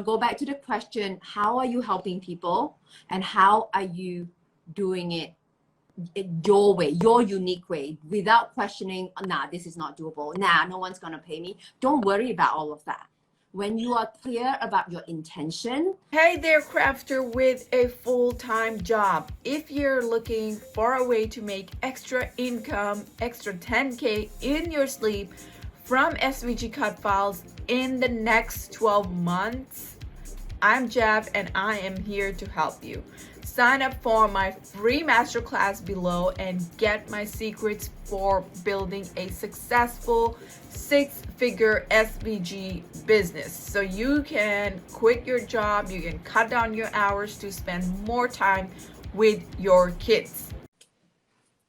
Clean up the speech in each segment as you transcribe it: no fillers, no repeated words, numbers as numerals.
go back to the question, how are you helping people and how are you doing it your way, your unique way, without questioning, nah, this is not doable. Nah, no one's going to pay me. Don't worry about all of that. When you are clear about your intention. Hey there, crafter with a full-time job. If you're looking for a way to make extra income, extra 10K in your sleep from SVG cut files in the next 12 months, I'm Jeff and I am here to help you. Sign up for my free masterclass below and get my secrets for building a successful six-figure SVG business. So you can quit your job, you can cut down your hours to spend more time with your kids.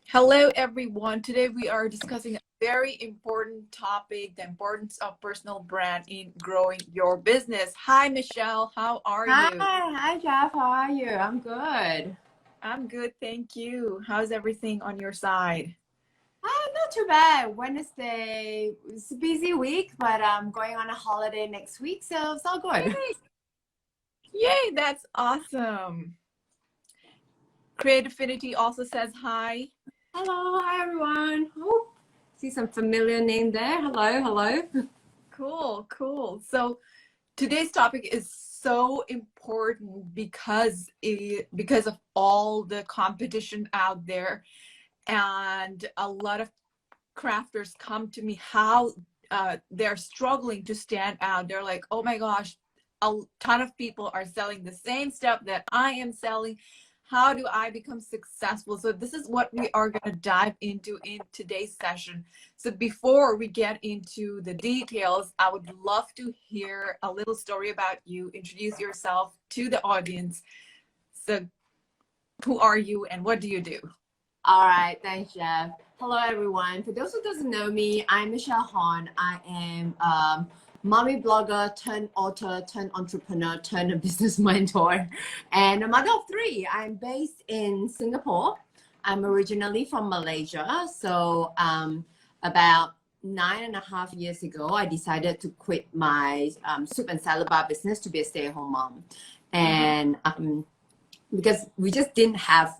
Hello everyone. Today we are discussing a very important topic, the importance of personal brand in growing your business. Hi Michelle, how are you? Hi Jeff, how are you? I'm good. I'm good, thank you. How's everything on your side? Not too bad. Wednesday, it's a busy week, but I'm going on a holiday next week, so it's all good. Yay, that's awesome. Creatifinity also says hi. Hello, hi everyone. Oh, see some familiar name there. Hello. Cool. So today's topic is so important because of all the competition out there, and a lot of crafters come to me how they're struggling to stand out. They're like, oh my gosh, a ton of people are selling the same stuff that I am selling. How do I become successful? So this is what we are going to dive into in today's session. So before we get into the details, I would love to hear a little story about you. Introduce yourself to the audience. So who are you and what do you do? All right, thanks, Jeff. Hello, everyone. For those who doesn't know me, I'm Michelle Hon. I am mommy blogger turned author turned entrepreneur turned business mentor and a mother of three. I'm based in Singapore. I'm originally from Malaysia. So about 9.5 years ago, I decided to quit my soup and salad bar business to be a stay-at-home mom. And because we just didn't have,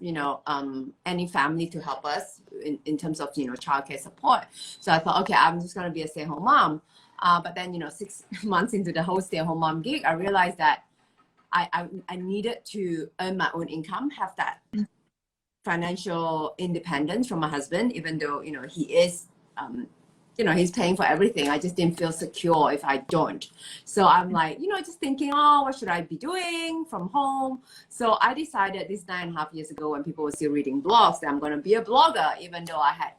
any family to help us in terms of, childcare support. So I thought, okay, I'm just going to be a stay-at-home mom. But then, 6 months into the whole stay-at-home mom gig, I realized that I needed to earn my own income, have that financial independence from my husband, even though, he is, he's paying for everything. I just didn't feel secure if I don't. So I'm like, just thinking, oh, what should I be doing from home? So I decided this 9.5 years ago when people were still reading blogs that I'm going to be a blogger, even though I had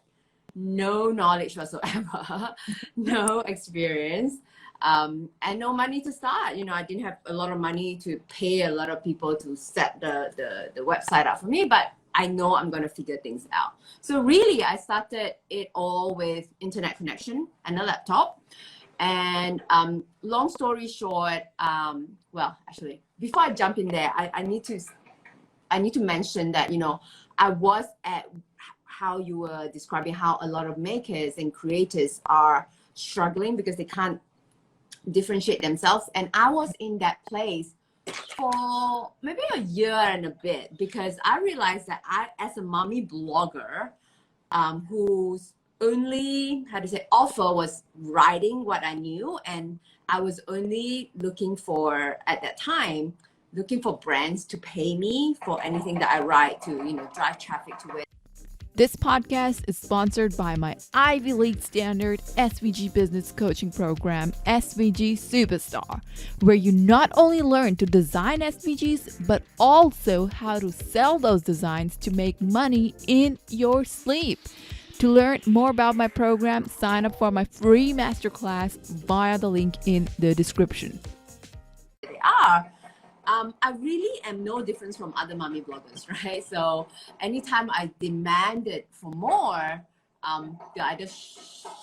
no knowledge whatsoever, no experience, and no money to start. I didn't have a lot of money to pay a lot of people to set the website up for me, but I know I'm going to figure things out. So really, I started it all with internet connection and a laptop. And long story short, well, actually, before I jump in there, I need to mention that, I was at how you were describing how a lot of makers and creators are struggling because they can't differentiate themselves. And I was in that place for maybe a year and a bit because I realized that I, as a mommy blogger, whose only, offer was writing what I knew. And I was only looking for, at that time, brands to pay me for anything that I write to, drive traffic to it. This podcast is sponsored by my Ivy League standard SVG business coaching program, SVG Superstar, where you not only learn to design SVGs, but also how to sell those designs to make money in your sleep. To learn more about my program, sign up for my free masterclass via the link in the description. They are. I really am no different from other mommy bloggers, right? So anytime I demanded for more, they either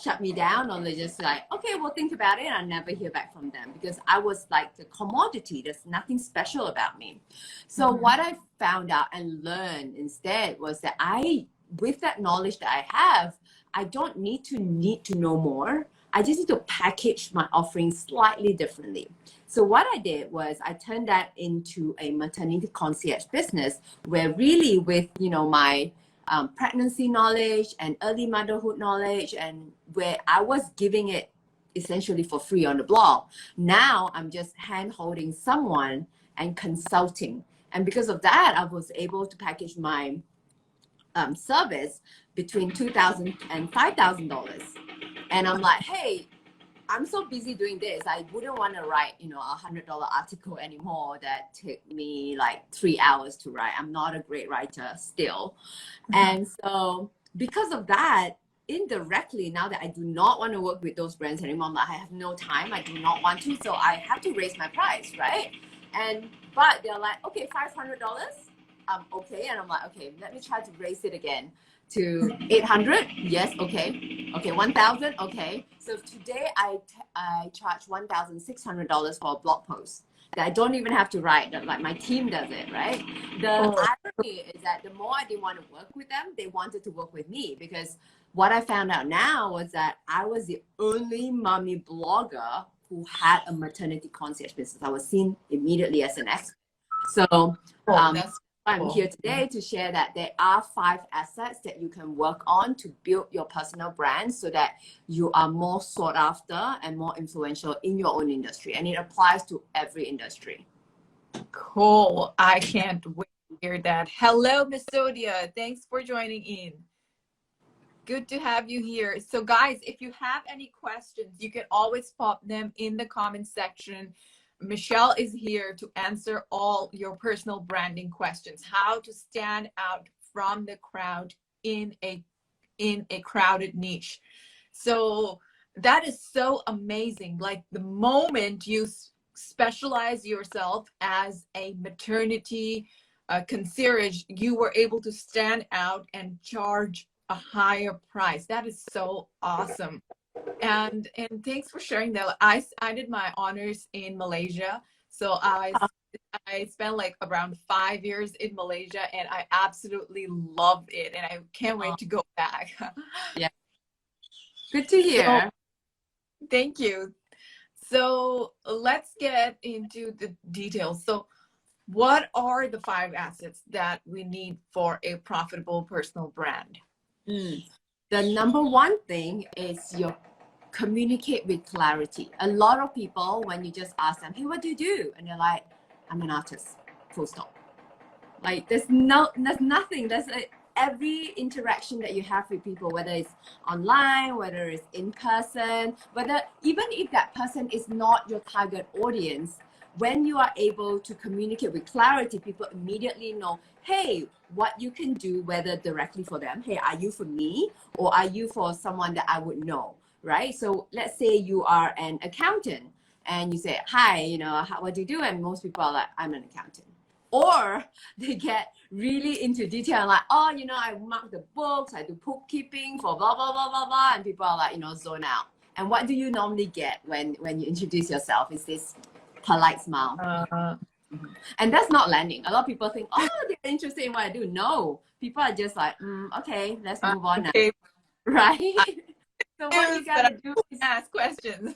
shut me down or they just like, okay, we'll think about it. And I never hear back from them because I was like the commodity. There's nothing special about me. So what I found out and learned instead was that with that knowledge that I have, I don't need to know more. I just need to package my offerings slightly differently. So what I did was I turned that into a maternity concierge business where really with, my pregnancy knowledge and early motherhood knowledge, and where I was giving it essentially for free on the blog. Now I'm just hand holding someone and consulting. And because of that, I was able to package my service between $2,000 and $5,000. And I'm like, hey, I'm so busy doing this. I wouldn't want to write, $100 article anymore that took me like 3 hours to write. I'm not a great writer still. And so because of that, indirectly, now that I do not want to work with those brands anymore, I'm like, I have no time. I do not want to. So I have to raise my price, right? But they're like, okay, $500. Okay. And I'm like, okay, let me try to raise it again to 800. Yes. Okay. 1,000. Okay. So today I charge $1,600 for a blog post that I don't even have to write, that like my team does it, right? The irony is that the more I didn't want to work with them, they wanted to work with me, because what I found out now was that I was the only mommy blogger who had a maternity concierge business. I was seen immediately as an expert. So I'm here today to share that there are 5 assets that you can work on to build your personal brand so that you are more sought after and more influential in your own industry. And it applies to every industry. Cool. I can't wait to hear that. Hello, Miss Sodia. Thanks for joining in. Good to have you here. So guys, if you have any questions, you can always pop them in the comment section. Michelle is here to answer all your personal branding questions. How to stand out from the crowd in a crowded niche. So that is so amazing. Like the moment you specialize yourself as a maternity concierge, you were able to stand out and charge a higher price. That is so awesome. And thanks for sharing that. I did my honors in Malaysia, so I spent like around 5 years in Malaysia, and I absolutely loved it, and I can't wait to go back. Yeah, good to hear. So, thank you. So let's get into the details. So what are the 5 assets that we need for a profitable personal brand? The number one thing is your communicate with clarity. A lot of people, when you just ask them, hey, what do you do? And they're like, I'm an artist, full stop. Like there's nothing. Every interaction that you have with people, whether it's online, whether it's in person, even if that person is not your target audience, when you are able to communicate with clarity, people immediately know, hey, what you can do, whether directly for them, hey, are you for me or are you for someone that I would know, right? So let's say you are an accountant and you say, hi, what do you do? And most people are like, I'm an accountant. Or they get really into detail, like, oh, I mark the books, I do bookkeeping for blah, blah, blah, blah, blah. And people are like, zone out. And what do you normally get when you introduce yourself? Is this polite smile. And that's not landing. A lot of people think, oh, they're interested in what I do. No, people are just like, okay, let's move on now. Right? So what you gotta do is ask questions.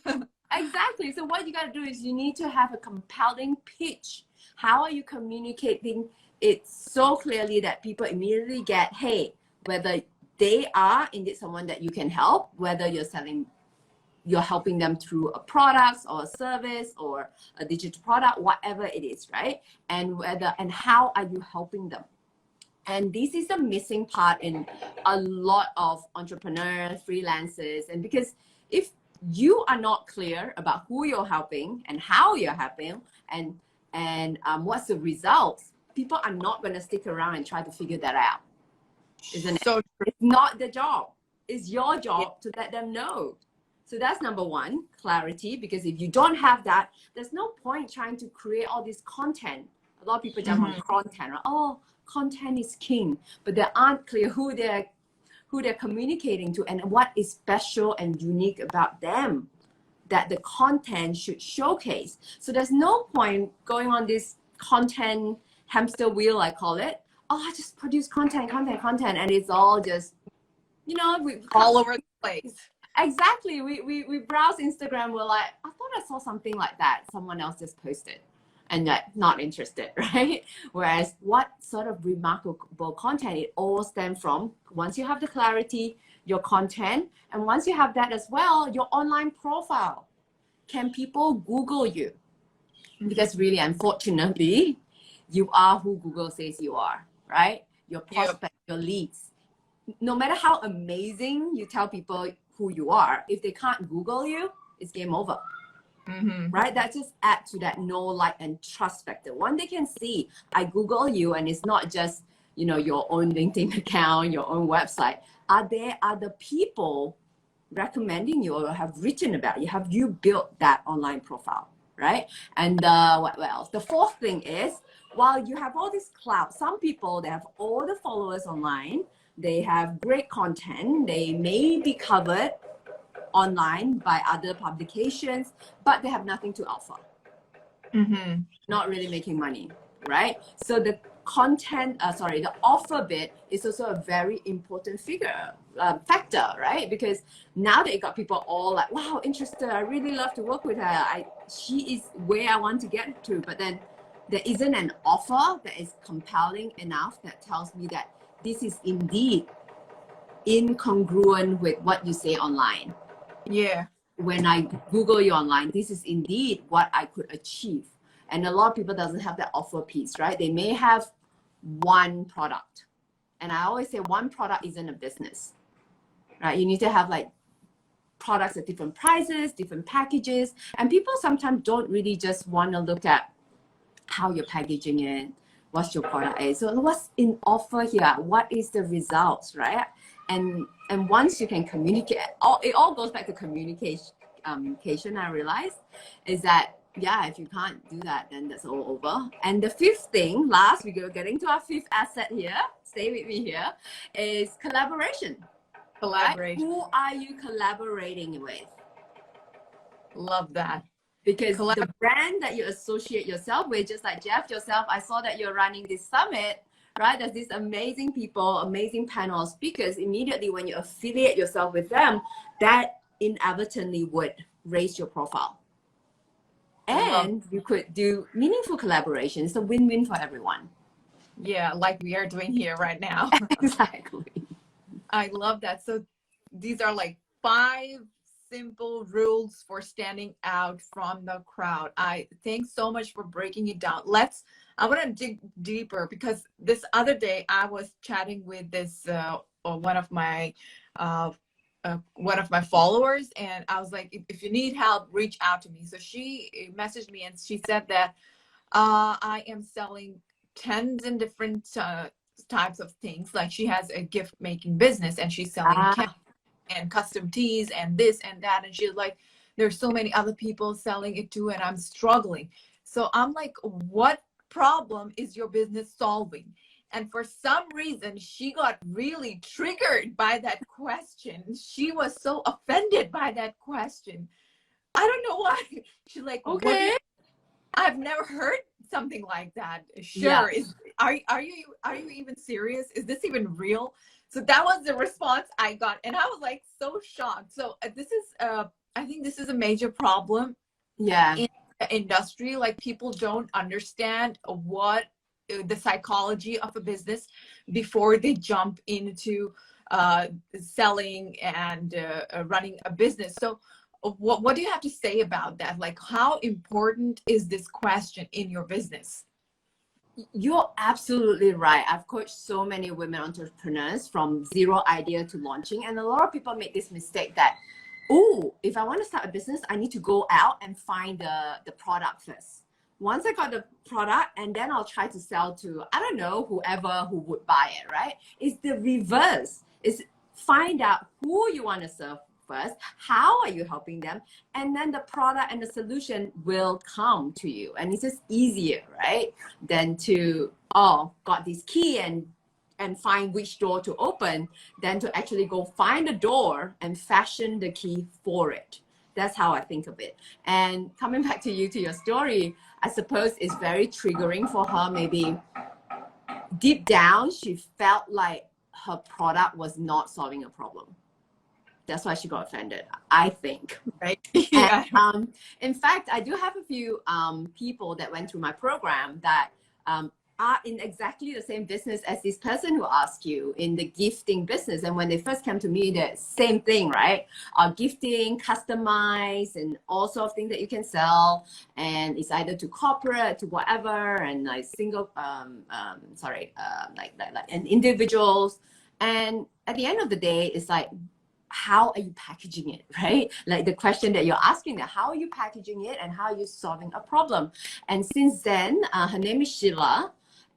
Exactly. So what you gotta do is you need to have a compelling pitch. How are you communicating it so clearly that people immediately get, hey, whether they are indeed someone that you can help, whether you're helping them through a product or a service or a digital product, whatever it is, right? And how are you helping them? And this is the missing part in a lot of entrepreneurs, freelancers. And because if you are not clear about who you're helping and how you're helping and what's the results, people are not going to stick around and try to figure that out, isn't it? So it's not the job. It's your job to let them know. So that's number one, clarity, because if you don't have that, there's no point trying to create all this content. A lot of people jump on content, right? Oh, content is king, but they aren't clear who they're communicating to and what is special and unique about them that the content should showcase. So there's no point going on this content hamster wheel, I call it. Oh, I just produce content, and it's all just, all over the place. Exactly. We browse Instagram. We're like, I thought I saw something like that. Someone else just posted, and like not interested, right? Whereas what sort of remarkable content, it all stems from once you have the clarity, your content, and once you have that as well, your online profile. Can people Google you? Because really, unfortunately, you are who Google says you are, right? Your prospect, your leads. No matter how amazing you tell people who you are, if they can't Google you, it's game over. Right? That just adds to that know, like, and trust factor. One, they can see I Google you, and it's not just, you know, your own LinkedIn account, your own website. Are there other people recommending you or have written about you? Have you built that online profile? Right? And what else? The fourth thing is, while you have all this clout, some people, they have all the followers online, they have great content, they may be covered online by other publications, but they have nothing to offer. Not really making money, right? So the content, the offer bit is also a very important factor, right? Because now that you got people all like, wow, interested, I really love to work with her. She is where I want to get to, but then there isn't an offer that is compelling enough that tells me that this is indeed incongruent with what you say online. Yeah. When I Google you online, this is indeed what I could achieve. And a lot of people doesn't have that offer piece, right? They may have one product. And I always say one product isn't a business, right? You need to have like products at different prices, different packages. And people sometimes don't really just want to look at how you're packaging it, what's your product is. So what's in offer here? What is the results, right? And once you can communicate, it all goes back to communication. I realize is that, yeah, if you can't do that, then that's all over. And the fifth thing, last, we're getting to our fifth asset here. Stay with me here. Is collaboration. Right? Who are you collaborating with? Love that. Because the brand that you associate yourself with, just like Jeff, yourself, I saw that you're running this summit, right? There's these amazing people, amazing panel of speakers. Immediately when you affiliate yourself with them, that inadvertently would raise your profile. And you could do meaningful collaboration. It's a win-win for everyone. Yeah, like we are doing here right now. Exactly. I love that. So these are like 5 simple rules for standing out from the crowd. Thanks so much for breaking it down. I want to dig deeper, because this other day I was chatting with this one of my followers, and I was like, if you need help, reach out to me. So she messaged me and she said that I am selling tens and different types of things. Like she has a gift making business and she's selling and custom teas and this and that, and she's like, there's so many other people selling it too, and I'm struggling. So I'm like, what problem is your business solving? And for some reason she got really triggered by that question. She was so offended by that question. I don't know why. She's like, okay, I've never heard something like that. Sure. Yeah. Are you even serious? Is this even real? So that was the response I got, and I was like so shocked. So this is I think this is a major problem in the industry. Like people don't understand what the psychology of a business before they jump into selling and running a business. So what do you have to say about that? Like, how important is this question in your business? You're absolutely right. I've coached so many women entrepreneurs from zero idea to launching. And a lot of people make this mistake that, oh, if I want to start a business, I need to go out and find the product first. Once I got the product, and then I'll try to sell to, I don't know, whoever who would buy it, right? It's the reverse. It's find out who you want to serve first, how are you helping them, and then the product and the solution will come to you. And it's just easier, right, than to got this key and find which door to open, than to actually go find a door and fashion the key for it. That's how I think of it. And coming back to your story, I suppose it's very triggering for her. Maybe deep down she felt like her product was not solving a problem. That's why she got offended, I think. Right. And, Yeah. in fact, I do have a few people that went through my program that are in exactly the same business as this person who asked you, in the gifting business. And when they first came to me, the same thing, right? Gifting, customize, and all sorts of things that you can sell. And it's either to corporate, to whatever, and like single, and individuals. And at the end of the day, it's like, how are you packaging it, right? Like the question that you're asking, that how are you packaging it and how are you solving a problem? And since then, her name is Sheila.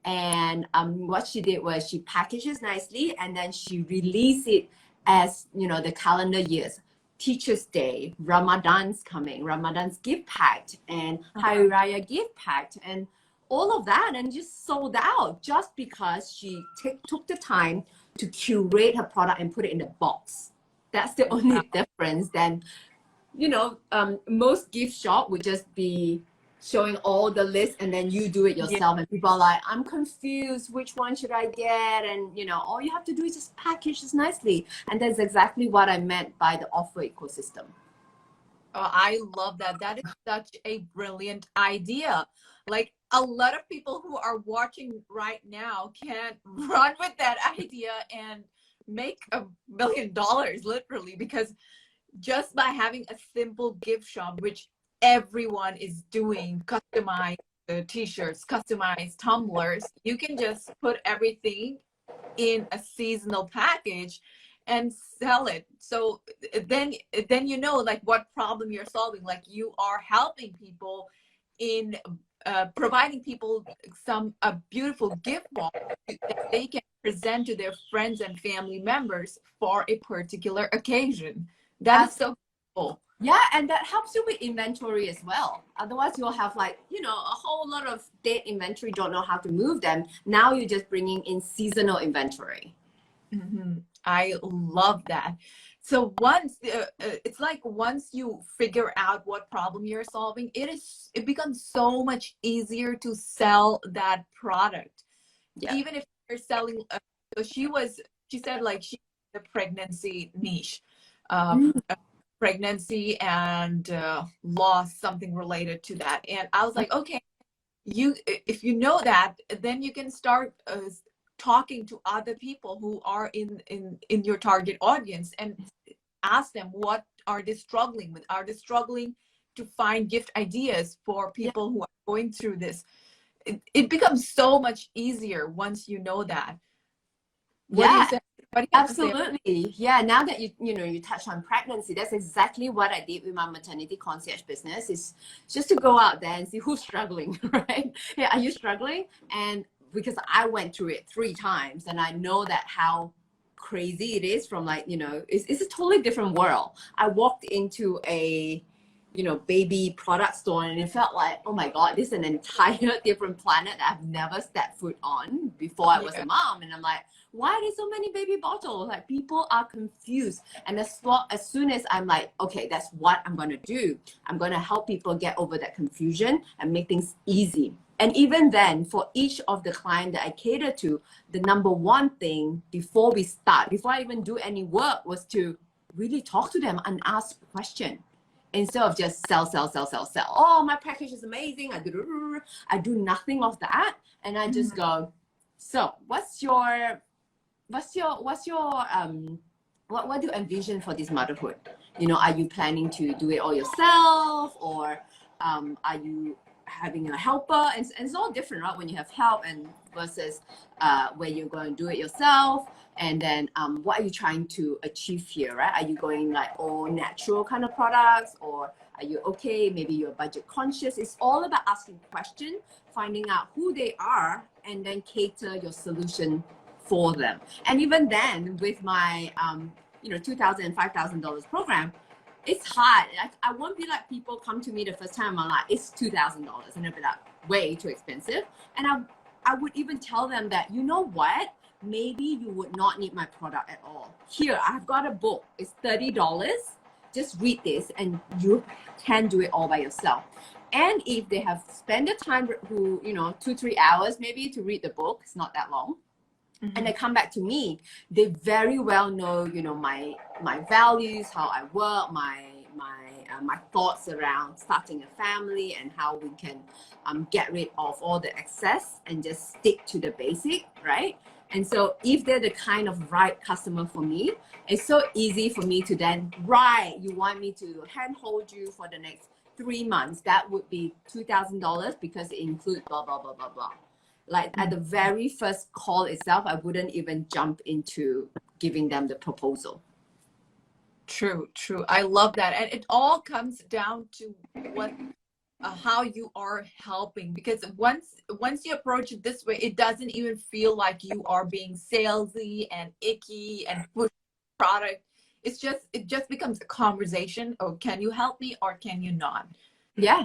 And what she did was she packages nicely and then she released it as, you know, the calendar years. Teachers Day, Ramadan's coming, Ramadan's gift packed, and Hari Raya gift packed, and all of that, and just sold out just because she took the time to curate her product and put it in the box. That's the only difference. Then, you know, most gift shop would just be showing all the list and then you do it yourself. And people are like, I'm confused. Which one should I get? And, you know, all you have to do is just package this nicely. And that's exactly what I meant by the offer ecosystem. Oh, I love that. That is such a brilliant idea. Like a lot of people who are watching right now can run with that idea and make $1 million literally, because just by having a simple gift shop, which everyone is doing, customized t-shirts, customized tumblers, you can just put everything in a seasonal package and sell it. So then you know like what problem you're solving. Like you are helping people in providing people a beautiful gift box that they can present to their friends and family members for a particular occasion. That is so cool. Yeah, and that helps you with inventory as well. Otherwise, you'll have like, you know, a whole lot of dead inventory, don't know how to move them. Now you're just bringing in seasonal inventory. Mm-hmm. I love that. So once it's like once you figure out what problem you're solving, it becomes so much easier to sell that product. Yeah. Even if you're selling, so she said like she the pregnancy niche, pregnancy and loss, something related to that. And I was like, okay, if you know that, then you can start talking to other people who are in your target audience and ask them what are they struggling with. Are they struggling to find gift ideas for people who are going through this? It becomes so much easier once you know that. What do you say? Absolutely. Yeah, now that you touched on pregnancy, that's exactly what I did with my maternity concierge business, is just to go out there and see who's struggling, right? Yeah, are you struggling? And because I went through it 3 times and I know that how crazy it is from like, it's a totally different world. I walked into a baby product store and it felt like, oh my God, this is an entire different planet that I've never stepped foot on before I was a mom. And I'm like, why are there so many baby bottles? Like, people are confused. And as soon as I'm like, okay, that's what I'm going to do. I'm going to help people get over that confusion and make things easy. And even then, for each of the clients that I cater to, the number one thing before I even do any work, was to really talk to them and ask a question. Instead of just sell. Oh, my package is amazing. I do nothing of that. And I just go, so what do you envision for this motherhood? Are you planning to do it all yourself, or are you having a helper? And it's all different, right? When you have help and versus where you're going to do it yourself. And then what are you trying to achieve here, right? Are you going like all natural kind of products, or are you okay? Maybe you're budget conscious. It's all about asking questions, finding out who they are, and then cater your solution for them. And even then, with my $2,000 and $5,000 program, it's hard. I won't be like, people come to me the first time, I'm like, it's $2,000, and they'll be like, way too expensive. And I would even tell them that, you know what? Maybe you would not need my product at all. Here, I've got a book. It's $30. Just read this and you can do it all by yourself. And if they have spent the time, 2-3 hours maybe to read the book, it's not that long. and they come back to me, they very well know, you know, my values, how I work, my thoughts around starting a family, and how we can get rid of all the excess and just stick to the basic, right? And so if they're the kind of right customer for me, it's so easy for me to then, right, you want me to handhold you for the next 3 months, that would be $2,000 because it includes blah blah blah blah blah. Like at the very first call itself, I wouldn't even jump into giving them the proposal. True, true. I love that. And it all comes down to what how you are helping, because once you approach it this way, it doesn't even feel like you are being salesy and icky and push product. It just becomes a conversation. Oh, can you help me or can you not? Yeah.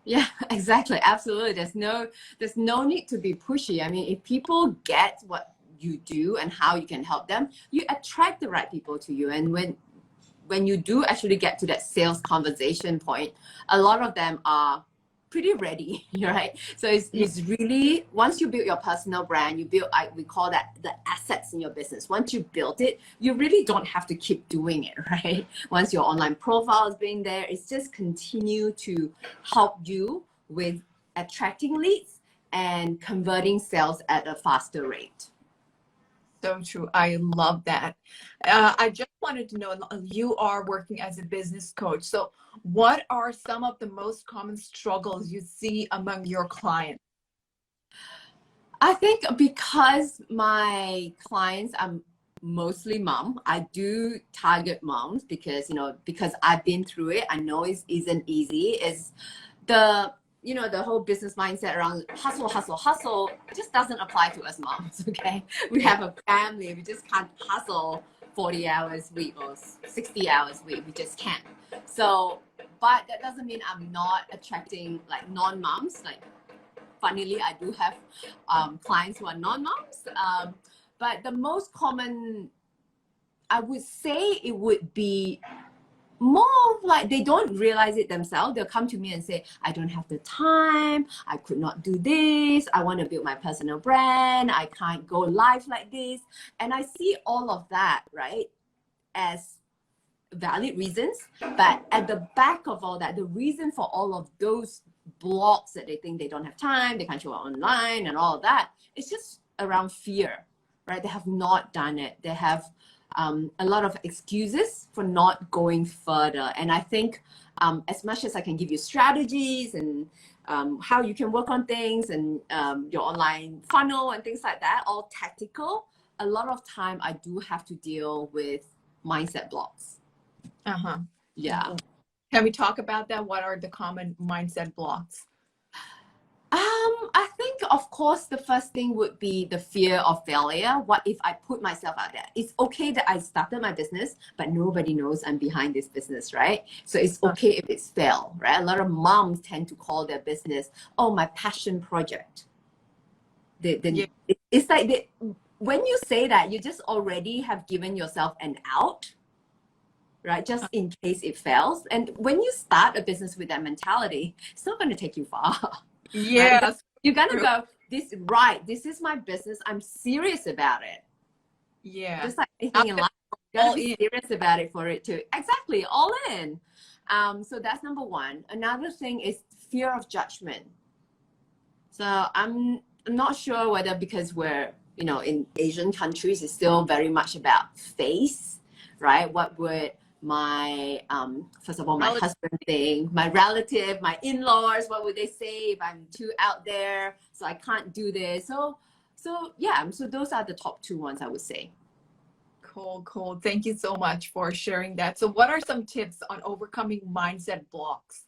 Yeah, exactly. Absolutely. There's no need to be pushy. I mean, if people get what you do and how you can help them, you attract the right people to you. And when you do actually get to that sales conversation point, a lot of them are pretty ready, right? So it's really, once you build your personal brand, you build, we call that the assets in your business. Once you build it, you really don't have to keep doing it, right? Once your online profile is being there, it's just continue to help you with attracting leads and converting sales at a faster rate. So true. I love that. I just wanted to know, you are working as a business coach. So what are some of the most common struggles you see among your clients? I think because my clients are mostly mom, I do target moms because, you know, because I've been through it. I know it isn't easy. It's the, you know, the whole business mindset around hustle, hustle, hustle just doesn't apply to us moms, okay? We have a family. We just can't hustle 40 hours a week or 60 hours a week. We just can't. So, but that doesn't mean I'm not attracting like non-moms. Like, funnily, I do have clients who are non-moms. But the most common, I would say it would be more like they don't realize it themselves. They'll come to me and say, I don't have the time. I could not do this. I want to build my personal brand. I can't go live like this. And I see all of that, right, as valid reasons. But at the back of all that, the reason for all of those blocks that they think they don't have time, they can't show up online and all of that, it's just around fear, right? They have not done it. They have a lot of excuses for not going further. And I think as much as I can give you strategies and how you can work on things and your online funnel and things like that, all tactical, a lot of time I do have to deal with mindset blocks. Yeah. Can we talk about that? What are the common mindset blocks? I think, of course, the first thing would be the fear of failure. What if I put myself out there? It's okay that I started my business, but nobody knows I'm behind this business, right? So it's okay if it's fail, right? A lot of moms tend to call their business, oh, my passion project. It's like when you say that, you just already have given yourself an out, right? Just in case it fails. And when you start a business with that mentality, it's not going to take you far. Yes. Right? You're going to go, this is my business. I'm serious about it. Yeah. Just like anything in life, you're going to be serious about it for it to, exactly, all in. So that's number one. Another thing is fear of judgment. So I'm not sure whether because we're, you know, in Asian countries, it's still very much about face, right? What would my first of all my husband think, my relative, my in-laws, what would they say if I'm too out there, so I can't do this? So yeah, so those are the top two ones I would say. Cool. Thank you so much for sharing that. So what are some tips on overcoming mindset blocks?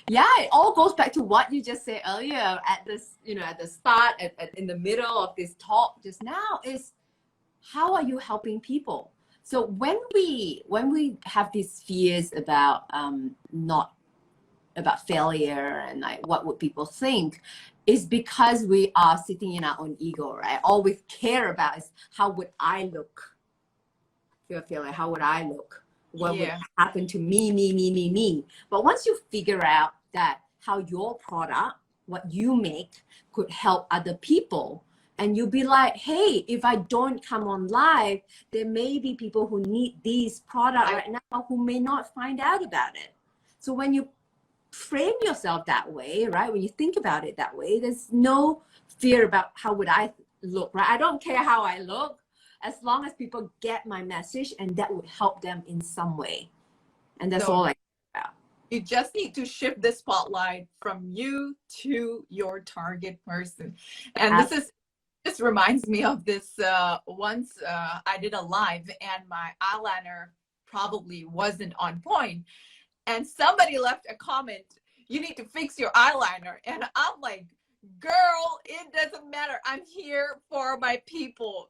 Yeah, it all goes back to what you just said earlier at this, you know, at the start, in the middle of this talk just now, is how are you helping people? So when we have these fears about not about failure and like what would people think, is because we are sitting in our own ego, right? All we care about is how would I look? Feel like how would I look? What would happen to me? But once you figure out that how your product, what you make, could help other people, And you'll be like, hey, if I don't come on live, there may be people who need these products right now who may not find out about it. So when you frame yourself that way, right? When you think about it that way, there's no fear about how would I look, right? I don't care how I look as long as people get my message and that would help them in some way. And that's all I care about. You just need to shift the spotlight from you to your target person. And this reminds me of this once I did a live and my eyeliner probably wasn't on point. And somebody left a comment, you need to fix your eyeliner. And I'm like, girl, it doesn't matter. I'm here for my people.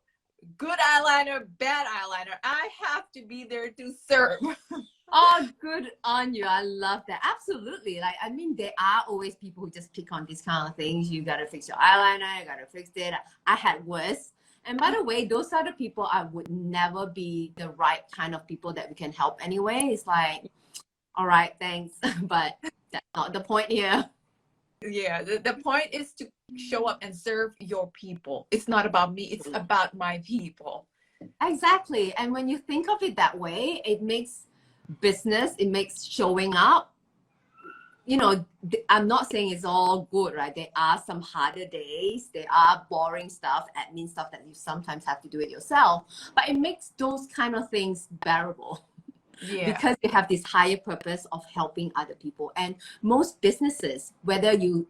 Good eyeliner, bad eyeliner. I have to be there to serve. Oh, good on you. I love that. Absolutely. Like, I mean, there are always people who just pick on these kind of things. You got to fix your eyeliner. You got to fix it. I had worse. And by the way, those are the people I would never be the right kind of people that we can help anyway. It's like, all right, thanks. But that's not the point here. Yeah, the point is to show up and serve your people. It's not about me. It's about my people. Exactly. And when you think of it that way, it makes business, it makes showing up. You know, I'm not saying it's all good, right? There are some harder days. There are boring stuff, admin stuff that you sometimes have to do it yourself. But it makes those kind of things bearable. Yeah. Because you have this higher purpose of helping other people. And most businesses, whether you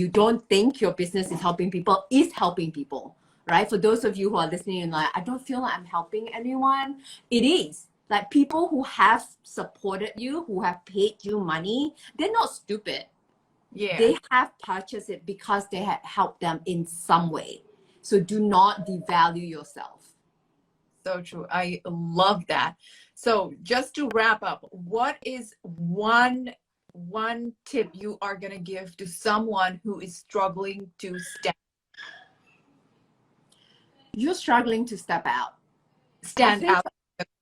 don't think your business is helping people, is helping people, right? For those of you who are listening and like, I don't feel like I'm helping anyone, it is. Like, people who have supported you, who have paid you money, they're not stupid. Yeah. They have purchased it because they have helped them in some way. So do not devalue yourself. So true. I love that. So just to wrap up, what is one tip you are going to give to someone who is struggling to step? You're struggling to step out. Stand out.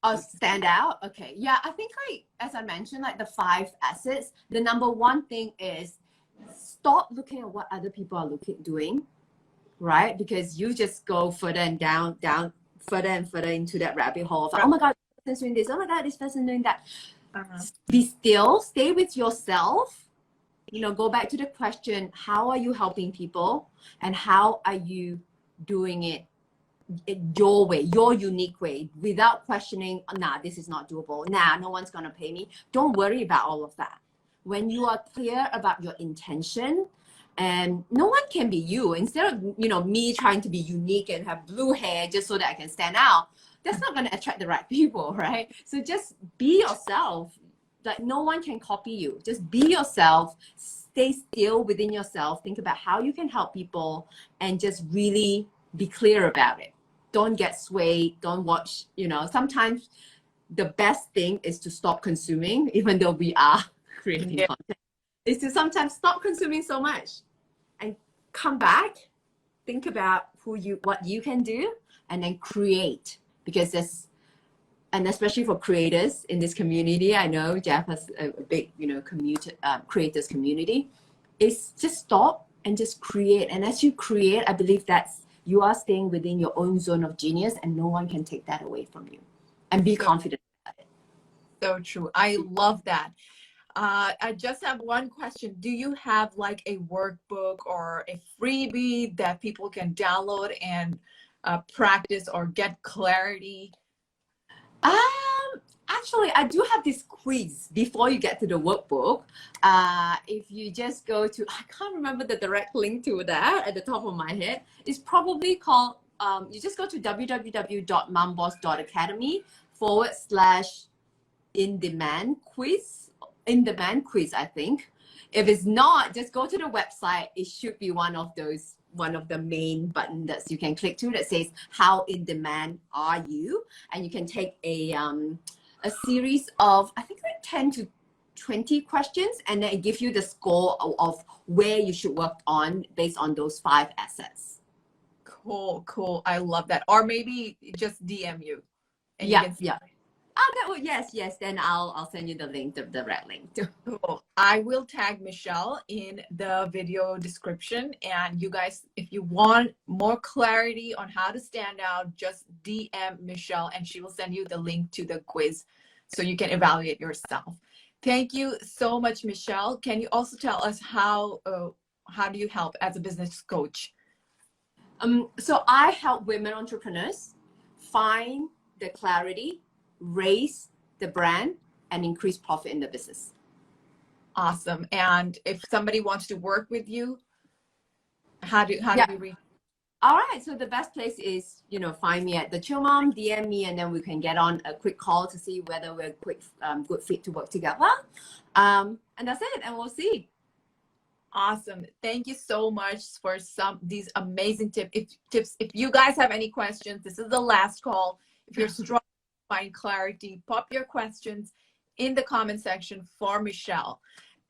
Oh, stand out. Okay. Yeah, I think as I mentioned, like the 5 assets, the number one thing is stop looking at what other people are doing, right? Because you just go further and down, further and further into that rabbit hole of, oh my God, this person's doing this. Oh my God, this person doing that. Be still, stay with yourself. You know, go back to the question, how are you helping people and how are you doing it your way, your unique way, without questioning, nah, this is not doable. Nah, no one's going to pay me. Don't worry about all of that. When you are clear about your intention, and no one can be you. Instead of, you know, me trying to be unique and have blue hair just so that I can stand out, that's not going to attract the right people, right? So just be yourself. Like, no one can copy you. Just be yourself. Stay still within yourself. Think about how you can help people and just really be clear about it. Don't get swayed. Don't watch, you know, sometimes the best thing is to stop consuming, even though we are creating content, is to sometimes stop consuming so much and come back, think about what you can do, and then create. Because there's, and especially for creators in this community, I know Jeff has a big, you know, creators community, is just stop and just create. And as you create, I believe you are staying within your own zone of genius and no one can take that away from you. And be confident about it. So true. I love that. I just have one question. Do you have like a workbook or a freebie that people can download and practice or get clarity? Actually, I do have this quiz before you get to the workbook. If you just go to, I can't remember the direct link to that at the top of my head. It's probably called, you just go to www.momboss.academy/in-demand quiz, I think. If it's not, just go to the website. It should be one of the main buttons that you can click to that says, how in demand are you? And you can take a series of, I think, like 10 to 20 questions, and then it gives you the score of where you should work on based on those 5 assets. Cool. I love that. Or maybe just DM you. Yeah. Oh, that would, yes, yes. Then I'll send you the link, the direct link. Cool. I will tag Michelle in the video description. And you guys, if you want more clarity on how to stand out, just DM Michelle and she will send you the link to the quiz so you can evaluate yourself. Thank you so much, Michelle. Can you also tell us how do you help as a business coach? So I help women entrepreneurs find the clarity, raise the brand, and increase profit in the business. Awesome. And if somebody wants to work with you, how do we reach? All right. So the best place is, find me at the Chill Mom, DM me, and then we can get on a quick call to see whether we're good fit to work together. And that's it. And we'll see. Awesome. Thank you so much for these amazing tips. If you guys have any questions, this is the last call. If you're struggling to find clarity, pop your questions in the comment section for Michelle.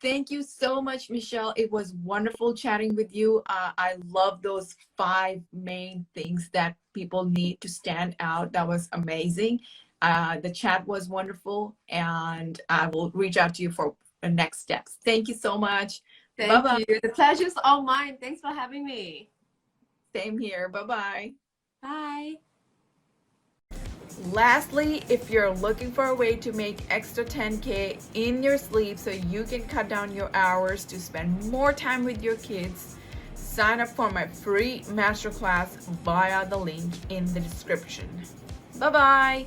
Thank you so much, Michelle. It was wonderful chatting with you. I love those 5 main things that people need to stand out. That was amazing. The chat was wonderful, and I will reach out to you for the next steps. Thank you so much. Thank you. The pleasure's all mine. Thanks for having me. Same here. Bye-bye. Bye. Lastly, if you're looking for a way to make extra 10K in your sleep so you can cut down your hours to spend more time with your kids, sign up for my free masterclass via the link in the description. Bye-bye.